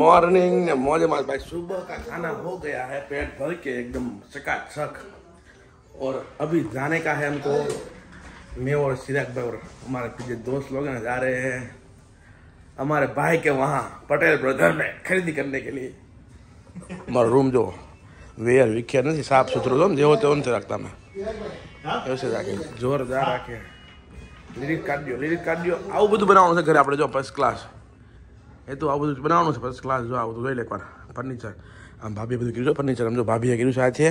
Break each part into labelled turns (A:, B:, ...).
A: Morning मौज माज भाई। सुबह का खाना हो गया है पेट भर के एकदम चकाचक। और अभी जाने का है हमको। मैं और सिराग भाई और हमारे पीछे दोस्त लोग हैं जा रहे हैं हमारे भाई के वहाँ पटेल ब्रदर में खरीदी करने के लिए। हमारा रूम जो वेयर विख्यात नहीं साफ सुथरो तो जेવો તેવો નથી રાખતા मैं ऐसे રાખે જોરદાર રાખે लिरिक काढ्यो આવું બધું બનાવવાનું છે ઘરે આપણે જો ફર્સ્ટ ક્લાસ એ તો આવું બધું બનાવવાનું છે ફર્સ્ટ ક્લાસ જો આવું બધું જોઈ લે એકવાર ફર્નિચર આમ ભાભીએ બધું કર્યું છે ફર્નિચર આમ જો ભાભીએ કર્યું છે આ છે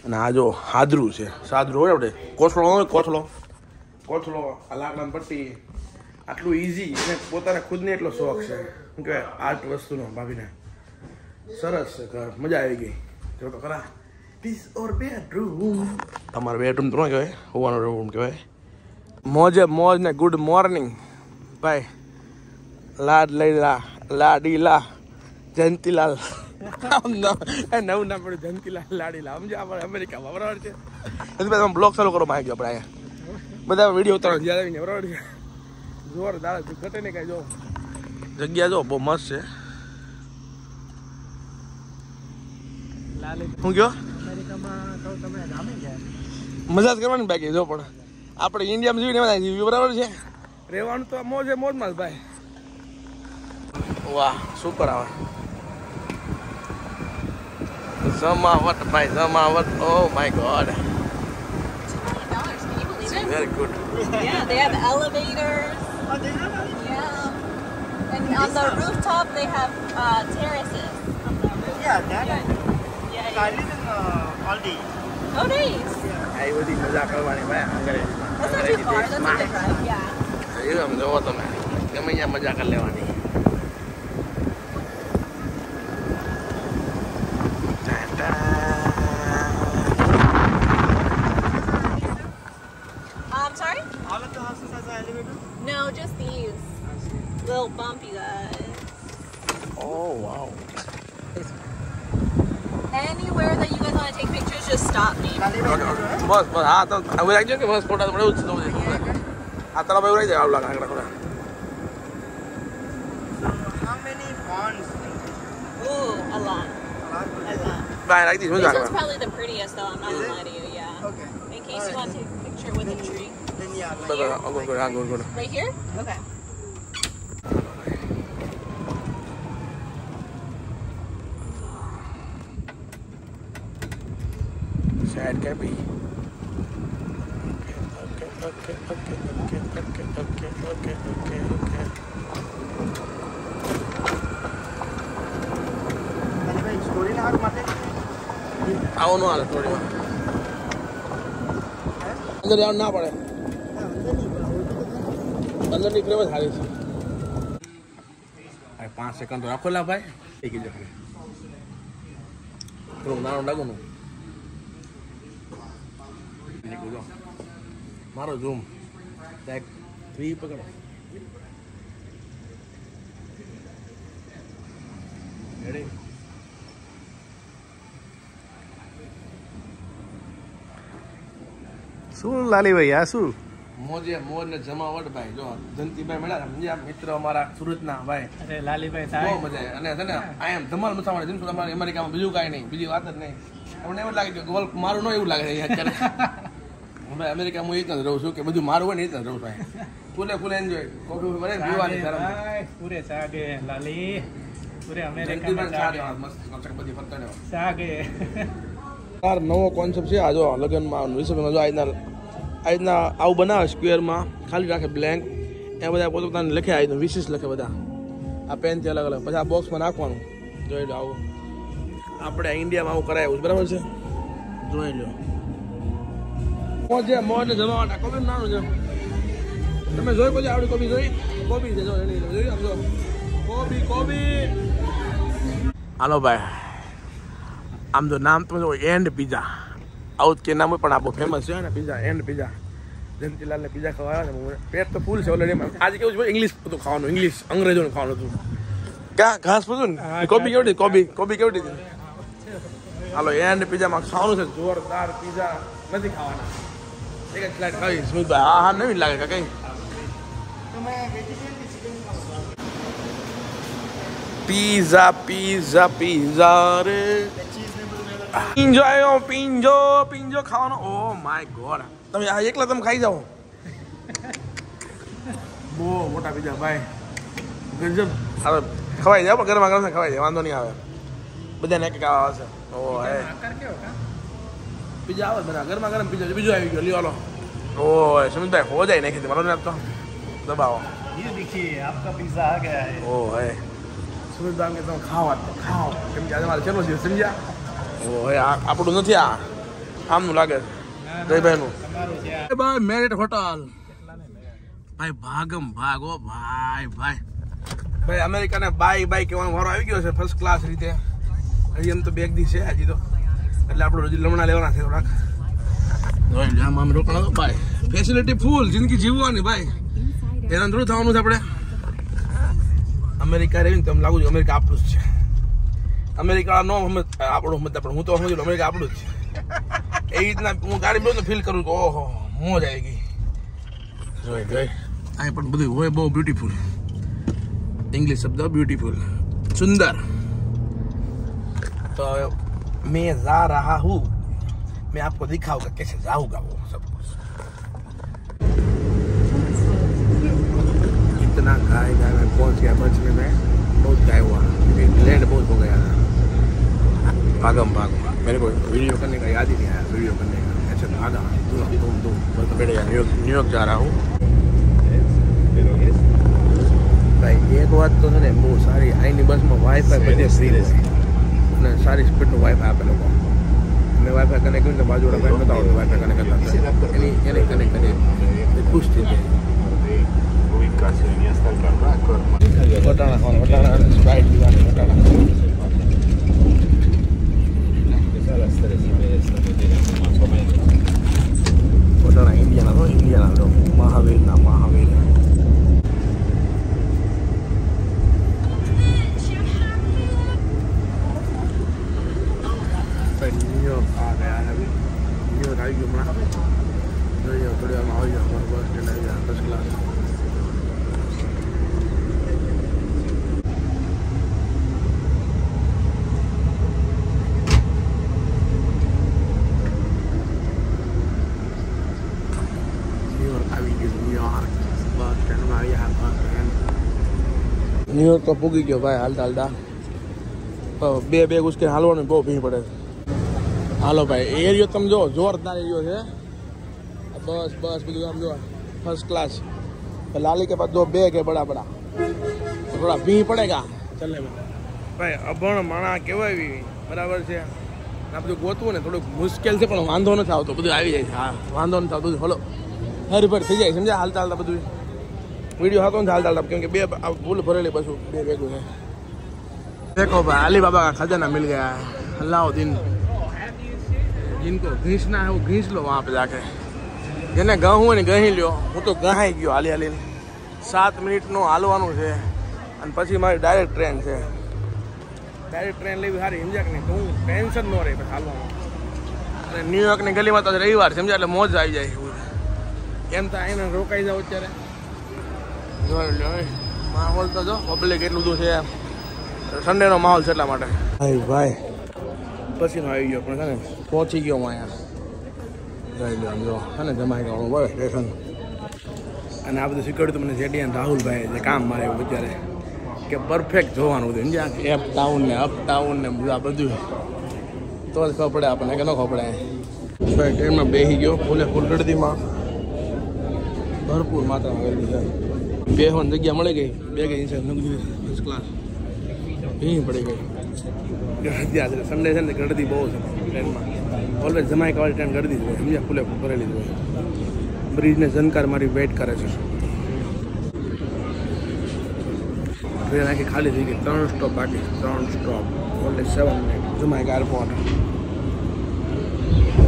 A: અને આ જો હાદરું છે સાદરું હોય આપણે કોથળો આ લાકડાની પટ્ટી આટલું ઇઝી અને પોતાને ખુદને એટલો શોખ છે શું કહેવાય આર્ટ વસ્તુનો ભાભીને સરસ છે ઘર મજા આવી ગઈ જો તો ખરા ધીસ ઓર બેડરૂમ તમારો બેડરૂમ તો ન કહેવાય હોવાનો રૂમ કહેવાય મોજ ને ગુડ મોર્નિંગ ભાઈ લાડીલા જયંતીલાલ નવું નામ પડ્યું જયંતીલાલ લાડીલા સમજો આપણે અમેરિકામાં બરાબર છે તમે બ્લોગ ચાલુ કરો માંગ્યો આપણે અહીંયા બધા વિડીયો ઉતારો યાદ આવીને બરાબર છે જોરદાર ઘટે ને કાંઈ જો જગ્યા જો બહુ મસ્ત છે શું કયો મજા જ કરવાની બાકી જો પણ આપણે ઇન્ડિયામાં જીવીને બરાબર છે રહેવાનું તો મોજમાં ભાઈ વાહ સુપર આવે જમાવટ ભાઈ જમાવટ oh my God very good
B: yeah they have elevators yeah and on the rooftop they have terraces
C: I live in Aldi.
B: Oh nice
A: ai bધી મજા કરવાની ભાઈ આગળ
B: that's not too far that's a good drive yeah
A: એ આમ જોવો તમે ગમે ત્યાં મજા કરી લેવાની
B: I'm sorry
C: All of the houses has an elevator?
B: no just these little bumpy guys
A: oh wow
B: anywhere that you guys want to take pictures just stop me
A: બસ હા તો હવે રાખજો કે બસ ફોટા તો પડે જ આ તરફ એવું રહી જાય આવું લાગે આગળ
C: How many ponds?
B: ooh a lot
A: બાય રાખી દીધું
B: this
A: મજા
B: one's
A: આવે
B: probably the prettiest though I'm not gonna lie to you yeah
C: Okay.
B: in case you want to take a picture with a tree
C: Then yeah, like
A: બરાબર હા good
B: right here okay
A: side કે ભી okay
C: અને ભાઈ story ના હારું માટે
A: આવો નો હાલે થોડી અંદર જવાનું ના પડે અંદર નીકળે જ હારી છે 5 સેકન્ડ રાખો લા ભાઈ એક જ થોડું નાનું ડાગોનું મારો ઝૂમ ટેગ 3 પકડો રેડી શું લાલી ભાઈ આ શું મોજ ને જમાવટ ભાઈ જો જંતીભાઈ મળ્યા સમજ્યા મિત્ર અમારા સુરતના ભાઈ
D: અરે લાલીભાઈ
A: બહુ
D: સાહેબ
A: મજા આવે અને છે ને આઈ એમ ધમાલ મસાવાળા જેમ તમારે અમેરિકામાં બીજું કાંઈ નહીં બીજી વાત જ નહીં તમને એવું લાગે કે ગોલ મારું ન એવું લાગે અત્યારે હું અમેરિકામાં એ રીતના જ રહું છું કે બધું મારું હોય ને એ રીતના જ રહું છું ફૂલે એન્જોય કોફી બને પીવાની
D: ભાઈ પૂરે સાગે લાલી પૂરે અમેરિકામાં
A: ચકપતિ ફરતા
D: સાગે
A: યાર નવો કોન્સેપ્ટ છે આ જો લગ્નમાં રિસેપ્શનમાં જો આ રીતના આવું બનાવે સ્ક્વેરમાં ખાલી રાખે બ્લેન્ક એ બધા પોતાને લખે આ રીતનું વિશેષ લખે બધા આ પેનથી અલગ અલગ પછી આ બોક્સમાં નાખવાનું જોઈ લો આવું આપણે ઇન્ડિયામાં આવું કરાયું બરાબર છે જોઈ લો મોજ જમાવાના કોબી નાનું છે તમે જોઈ પછી આવડી કોબી છે જો જોઈ આમ જો કોબી હાલો ભાઈ આમ તો નામ તો એન્ડ પીઝા આવું કે નામ પણ આ બહુ ફેમસ છે ને પીઝા એન્ડ પીઝા જયંતીલાલને પીઝા ખવાયા ને પેટ તો ફૂલ છે ઓલરેડી આજે કેવું છે ઇંગ્લિશ બધું ખાવાનું ઇંગ્લિશ અંગ્રેજોનું ખાવાનું હતું ક્યાં ઘાસ બધું ને કોબી કેવડી કોબી કેવડી હતી હાલો એન્ડ પીઝામાં ખાવાનું છે જોરદાર પીઝા નથી ખાવાના એક જ સ્લાઇડ ખાવી સ્મિતભાઈ હા નહીં લાગે કઈ पिज्जा पिज्जा पिज्जा रे पिंजो आयो पिंजो पिंजो खाવાનો ઓ માય ગોડ તમે આ એકલા તમે ખાઈ જાઓ બહુ મોટા પિઝા ભાઈ ગજબ હવે ખવાઈ જાવ ગરમા ગરમ ખવાઈ જાય વાંધો નહીં આવે બધાને એક એક આવશે ઓ હે
D: આકાર કેવો કા
A: पिज्जा આવે બરા ગરમા ગરમ પિઝા બીજો આવી ગયો લ્યો લો ઓ સુમિતભાઈ હો જાય નહીં મારો ને આપતો દબાવો
D: ये देखिए आपका पिज्जा आ गया है
A: ઓ હે સુમિતભાઈ કે તમે ખાવા તો ખાઓ કેમ કે આજે મારે ચલો છે સમજ્યા ઓ હે આપણું નથી આ આમનું લાગે જયભાઈનું
D: તમારું છે આ
A: ભાઈ મેરિટ હોટલ
D: કેટલાને
A: ભાઈ ભાગમ ભાગ ઓ ભાઈ ભાઈ ભાઈ અમેરિકાને બાય બાય કહેવાનો વારો આવી ગયો છે ફર્સ્ટ ક્લાસ રીતે હજી એમ તો બે એક દી છે હજી તો એટલે આપણે હજી લમણા લેવાના છે થોડાક જોઈ લે આમ રોકણા તો ભાઈ ફેસિલિટી ફૂલ જિંદગી જીવવાની ભાઈ એના થોડું થવાનું છે આપણે અમેરિકા રહીને તમને લાગુ છે અમેરિકા આપણું જ છે અમેરિકા નો આપણું મત પણ હું તો સમજુ અમેરિકા આપણું જ છે એ રીતના હું ગાડી બોલું ફીલ કરું કે ઓહો મોજ આવી ગઈ જોઈ જોઈ અહીં પણ બધું હોય બહુ બ્યુટીફુલ इंग्लिश शब्द ब्यूटीफुल सुंदर तो मैं जा रहा हूँ मैं आपको दिखाऊंगा कैसे जाऊंगा वो सब कुछ इतना गाय गाय में पहुंच गया बच में मैं बहुत गाय हुआ लैंड बहुत हो गया था भागम भाग मेरे को वीडियो करने का याद ही नहीं आया वीडियो करने का ऐसे भागा तुम बस बैठ गया न्यूयॉर्क जा रहा हूँ ભાઈ એક વાત તો છે ને બહુ સારી અહીંની બસમાં વાઈફાઈ બધે ફ્રી હોય અને સારી સ્પીડનું વાઈફાઈ આપે લોકો મેં વાઈફાઈ કનેક્ટ કર્યું તો બાજુવાળા ભાઈ નહોતા આવડતું વાઈફાઈ કનેક્ટ કરતા એને કનેક્ટ કરી ખુશ થઈ જાય વટાણા ખાવાનું વટાણા સ્પ્રાઇટ પીવાની વટાણા ઇન્ડિયાના મહાવીરના न्यूयॉर्क आ गया है अभी न्यूयॉर्क आई गई हमारा जो ये थोड़ी हम आ गया हमारे बस स्टैंड आई गया फर्स्ट क्लास न्यूयॉर्क આવી ગયું ન્યુયોર્ક બસ સ્ટેન્ડમાં આવ્યા બસ સ્ટેન્ડ ન્યુયોર્ક તો પૂગી ગયો ભાઈ હાલતા હાલતા બે બેગ ઉસકે હાલવાનું બહુ ભીડ પડે હાલો ભાઈ એરિયો તમે જો જોરદાર એરિયો છે बस बस બધું આમ જો फर्स्ट क्लास लाली के पास दो बैग है बड़ा बड़ा तो थोड़ा भी पड़ेगा चलने में भाई अभण माणा કહેવાય બરાબર છે આ બધું ગોતવું ને થોડુંક મુશ્કેલ છે પણ વાંધો નથી આવતો બધું આવી જાય છે હા વાંધો નથી આવતો હલો હરીભર થઈ જાય સમજ્યા હાલતા હાલતા બધું वीडियो हाथों से हालता क्योंकि बे फूल भरेली बसू बे बेगू है देखो भाई अली बाबा का खजाना मिल गया है अलाउद्दीन जिनको घींचना है वो घींच लो वहाँ पे जाके જેને ગહું હોય ને ગહી લ્યો હું તો ગહાઈ ગયો હાલી હાલીને 7 મિનિટનું હાલવાનું છે અને પછી મારી ડાયરેક્ટ ટ્રેન છે ડાયરેક્ટ ટ્રેન લેવી સારી સમજ્યા કે નહીં તો હું ટેન્શન ન રહે પછી હાલવાનું અને ન્યુયોર્કની ગલીમાં તો રવિવાર સમજ્યા એટલે મોજ આવી જાય એમ તો આઈને રોકાઈ જાવ અત્યારે માહોલ તો જો પબ્લિક એટલું બધું છે સન્ડેનો માહોલ છે એટલા માટે ભાઈ ભાઈ પછીનો આવી ગયો પણ છે ને પહોંચી ગયો હું અહીંયા જોઈ લો આમ જો છે ને જમાઈ ગયો બરાબર સ્ટેશન અને આ બધું શીખવાડ્યું મને જેડી અને રાહુલભાઈ જે કામ મારે એવું અત્યારે કે પરફેક્ટ જોવાનું બધું સમજ્યા એપ ડાઉન ને અપ ડાઉન ને આ બધું તો જ ખબર પડે આપણને કે ન ખબર પડે ભાઈ ટ્રેનમાં બેસી ગયો ફૂલે ફૂલ ગળદીમાં ભરપૂર માત્રામાં ગરદી છે બેહવાની જગ્યા મળી ગઈ બે ગઈ છે ફર્સ્ટ ક્લાસ ભીં પડી ગઈ ગળદી સન્ડે છે ને ગળદી બહુ છે ટ્રેનમાં ઓલવેઝ જમાઈ કાવાળી ટ્રેન ગળદી જ હોય સમજ્યા ફૂલે ભરેલી જ હોય બ્રિજને જનકાર મારી વેઇટ કરે છે ટ્રેન આખી ખાલી થઈ ગઈ 3 સ્ટોપ બાકી 3 સ્ટોપ ઓનલી 7 મિનિટ જમાઈ એરપોર્ટ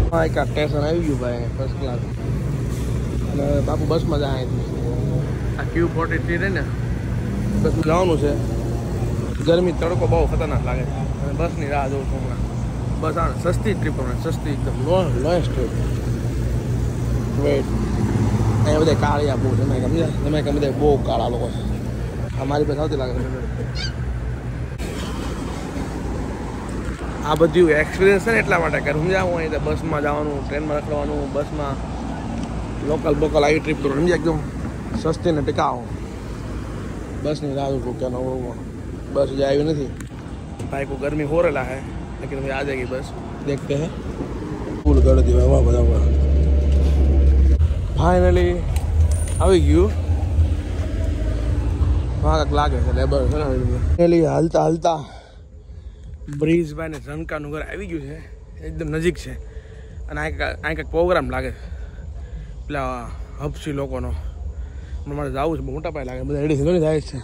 A: જમાઈકા સ્ટેશન આવી ગયું ભાઈ ફર્સ્ટ ક્લાસ અને બાપુ બસમાં જાય આ Q43 રહે ને બસમાં જવાનું છે ગરમી તડકો બહુ ખતરનાક લાગે છે અને બસની રાહ જોઉં છું હમણાં બસ આ સસ્તી ટ્રીપ સસ્તી એકદમ લોએસ્ટ ટ્રીપ વેઇટ અહીંયા બધા કાળિયા બહુ જમાઈ સમજ્યા જમાઈ બધા બહુ કાળા લોકો છે અમારી પાસે આવતી લાગે આ બધું એક્સપિરિયન્સ છે ને એટલા માટે કે સમજાવું હું અહીં બસમાં જવાનું, ટ્રેનમાં રખડવાનું, બસમાં લોકલ બોકલ આવી ટ્રીપ કરું, સમજ્યા? એકદમ સસ્તી ને टिकाऊ। બસની राह रुको क्या ना वो बस जाएगी नहीं भाई को गर्मी हो रहा है लेकिन अभी आ जाएगी बस, देखते हैं। फूल कर दी हवा बजा हुआ फाइनली આવી ગયું વાંક લાગે છે લેબર છે ને પેલી હાલતા હાલતા બ્રિજભાઈ ને ઝનકાનું ઘર આવી ગયું છે, એકદમ નજીક છે અને આ કંઈક પ્રોગ્રામ લાગે પેલા હપસી લોકોનો, મારે જવું છે, બહુ મોટા પાયે લાગે, બધા રેડી થઈને જાય છે,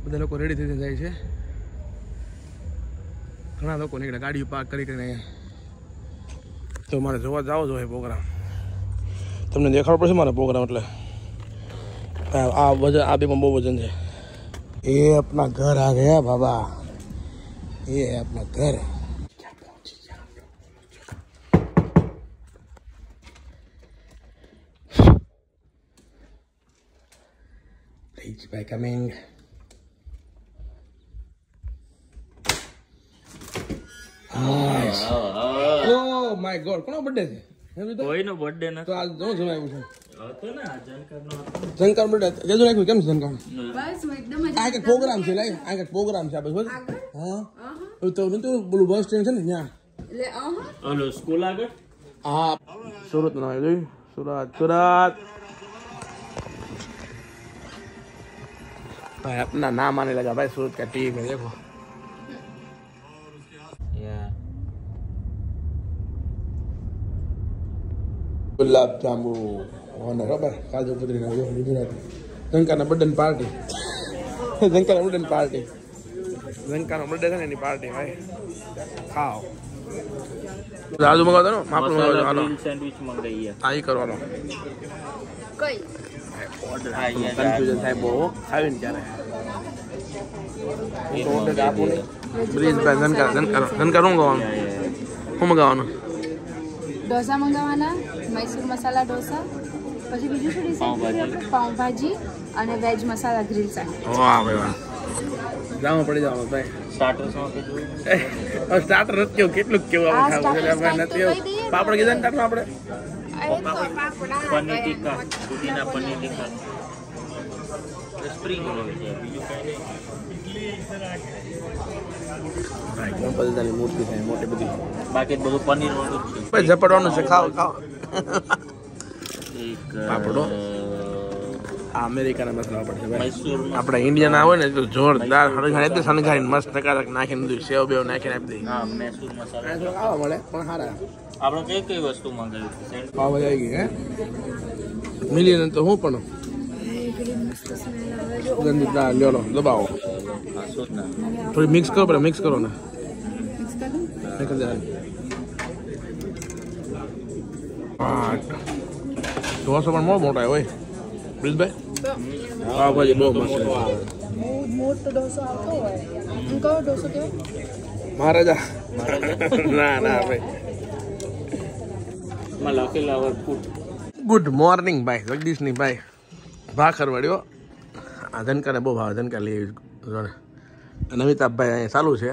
A: બધા લોકો રેડી થઈને જાય છે, ઘણા લોકો નીકળે ગાડીઓ પાર્ક કરી કરીને અહીંયા, તો મારે જોવા જાવ જોઈએ પ્રોગ્રામ, તમને દેખાડો પડશે મારા પ્રોગ્રામ, એટલે આ વજન આ બેમાં બહુ વજન છે। ये अपना घर आ गया बाबा, ये है अपना घर। भाई कमिंग। ओह माय गॉड, કોનો બર્થડે છે?
E: કોઈનો બર્થડે નથી
A: તો આજ જો જમાયું છે
E: હતો ને જનકરનો
A: જનકાર બર્થડે કેજો રાખ્યું, કેમ છે જનકાર?
B: બસ એકદમ જ
A: આ કે પ્રોગ્રામ છે, લાઈ આ કે પ્રોગ્રામ છે, બસ હા તો નતું બોલું બસ સ્ટેન્ડ છે ને ત્યાં,
B: એટલે
E: ઓલો સ્કૂલ આગળ
A: हाँ सूरत ना है सूरत सूरत भाई अपना नाम आने लगा भाई, सूरत का टी में देखो गुलाब जामु होने रबर काजू कतरी ना यो गुजराती जंका ना बर्थडे पार्टी जंका ना बर्थडे पार्टी जंका ना बर्थडे है नी पार्टी भाई खाओ राजू मंगाता ना माप मंगाता हालो
E: સેન્ડવિચ મંગાઈએ
A: आई करवानो
B: કઈ
E: ઓર્ડર આયા
A: કન્ફ્યુઝન થાય બહુ ખાવીને ત્યારે તો ઓર્ડર આપો ને બ્રિજ પર જનકા હું મંગાવવાનું
F: ઢોસા મંગાવવાના, મૈસૂર મસાલા ઢોસા, પછી બીજું શું ડિશ
E: પાઉંભાજી.
F: પાઉંભાજી અને વેજ મસાલા ગ્રીલ સેન્ડવિચ।
A: વાહ ભાઈ વાહ, જાવ પડી જાવ ભાઈ,
E: સ્ટાર્ટર્સમાં કીધું
A: સ્ટાર્ટર નથી કેવું, કેટલું કેવું
F: આ
A: આપણે ખાવું
F: starter
A: ભાઈ નથી
F: કહી દઈએ ને.
A: પાપડ કીધા ને ટાટમાં આપણે
E: પનીર ટીકા, દૂધીના પનીર ટીકા, સ્પ્રિંગ રોલ છે, બીજું કાંઈ
A: ભાઈ ગણપતિની મૂર્તિ થાય મોટી બધી,
E: નહીં, બાકી બધું પનીર વાળું જ છે।
A: ભાઈ ઝપટવાનું છે, ખાઓ ખાઓ
E: એક
A: પાપડો આ અમેરિકાના મસાલા પડશે ભાઈ,
E: મૈસૂરમાં
A: આપણે ઇન્ડિયન આવે ને તો જોરદાર હળગાઈ દે, સનગાઈને મસ્ત ટકાટક નાખીને દીધું, સેવ બેવ નાખીને આપી દઈ,
E: હા મૈસૂર મસાલા
A: આ થોડું ખાવા મળે પણ સારા
E: આપણે કઈ કઈ વસ્તુ મંગાવી છે?
A: પાવભાજી આવી ગઈ હે મિલિયન તો હું પણ ગંદી દાળ લ્યો લો દબાવો,
E: હા શોધના
A: થોડી મિક્સ કરો, પડે મિક્સ કરો ને ઢોસો પણ બહુ મોટા હોય બ્રિજભાઈ, પાવભાજી બહુ મસ્ત છે,
F: મોટો ઢોસો આવતો હોય, કયો ઢોસો કહેવાય?
A: મહારાજા ના ના ભાઈ।
E: માં લખેલા હોય ફૂડ
A: ગુડ મોર્નિંગ ભાઈ, જગદીશની ભાઈ ભાખર વળ્યો, આ ધનકાને બહુ ભાવે, ધનકા લઈ આવી, અને અમિતાભભાઈ અહીંયા ચાલુ છે,